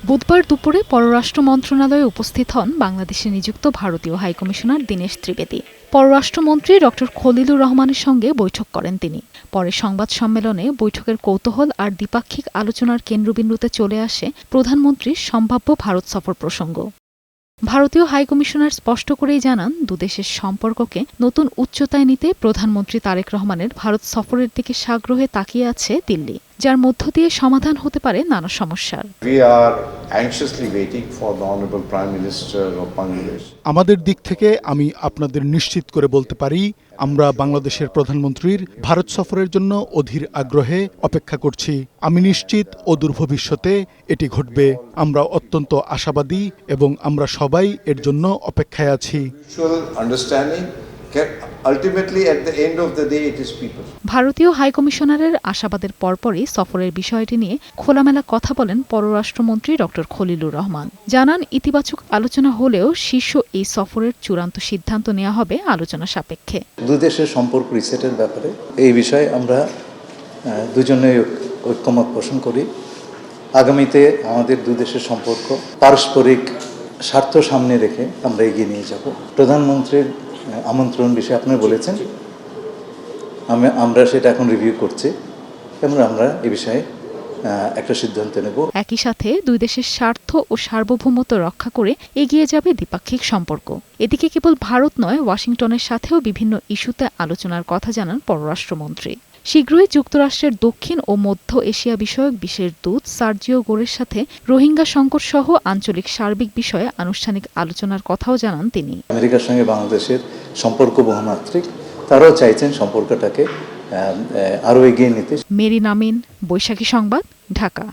বুধবার দুপুরে পররাষ্ট্র মন্ত্রণালয়ে উপস্থিত হন বাংলাদেশে নিযুক্ত ভারতীয় হাইকমিশনার দীনেশ ত্রিবেদী। পররাষ্ট্রমন্ত্রী ড খলিলুর রহমানের সঙ্গে বৈঠক করেন তিনি। পরে সংবাদ সম্মেলনে বৈঠকের কৌতূহল আর দ্বিপাক্ষিক আলোচনার কেন্দ্রবিন্দুতে চলে আসে প্রধানমন্ত্রীর সম্ভাব্য ভারত সফর প্রসঙ্গ। ভারতীয় হাইকমিশনার স্পষ্ট করেই জানান, দুদেশের সম্পর্ককে নতুন উচ্চতায় নিতে প্রধানমন্ত্রী তারেক রহমানের ভারত সফরের দিকে সাগ্রহে তাকিয়ে আছে দিল্লি, যার মধ্য দিয়ে সমাধান হতে পারে নানা সমস্যার। আমাদের দিক থেকে আমি আপনাদের নিশ্চিত করে বলতে পারি, আমরা বাংলাদেশের প্রধানমন্ত্রীর ভারত সফরের জন্য অধীর আগ্রহে অপেক্ষা করছি। আমি নিশ্চিত অদূর ভবিষ্যতে এটি ঘটবে। আমরা অত্যন্ত আশাবাদী এবং আমরা সবাই এর জন্য অপেক্ষায় আছি। ভারতীয় হাইকমিশনারের আশাবাদের পরপরই সফরের বিষয়টি নিয়ে খোলামেলা কথা বলেন পররাষ্ট্রমন্ত্রী ড খলিলুর রহমান। জানান, ইতিবাচক আলোচনা হলেও শীর্ষ এই সফরের চূড়ান্ত সিদ্ধান্ত নেওয়া হবে আলোচনা সাপেক্ষে। দুই দেশের সম্পর্ক রিসেটের ব্যাপারে এই বিষয়ে আমরা দুজনে ঐক্যমত পোষণ করি। আগামীতে আমাদের দুই দেশের সম্পর্ক পারস্পরিক স্বার্থ সামনে রেখে আমরা এগিয়ে নিয়ে যাব। প্রধানমন্ত্রীর আমন্ত্রণ বিষয়ে আপনি বলেছেন, আমরা সেটা এখন রিভিউ করছি এবং আমরা এ বিষয়ে একটা সিদ্ধান্ত নেব। একই সাথে দুই দেশের স্বার্থ ও সার্বভৌমত্ব রক্ষা করে এগিয়ে যাবে দ্বিপাক্ষিক সম্পর্ক। এদিকে কেবল ভারত নয়, ওয়াশিংটনের সাথেও বিভিন্ন ইস্যুতে আলোচনার কথা জানান পররাষ্ট্রমন্ত্রী। শীঘ্রই যুক্তরাষ্ট্রের দক্ষিণ ও মধ্য এশিয়া বিষয়ক বিশেষ দূত সার্জিও গোরের সাথে রোহিঙ্গা সংকট সহ আঞ্চলিক সার্বিক বিষয়ে আনুষ্ঠানিক আলোচনার কথাও জানান তিনি। আমেরিকার সঙ্গে বাংলাদেশের সম্পর্ক বহুমাত্রিক, তারাও চাইছেন সম্পর্কটাকে আরও এগিয়ে নিতে। মেরিন আমিন, বৈশাখী সংবাদ, ঢাকা।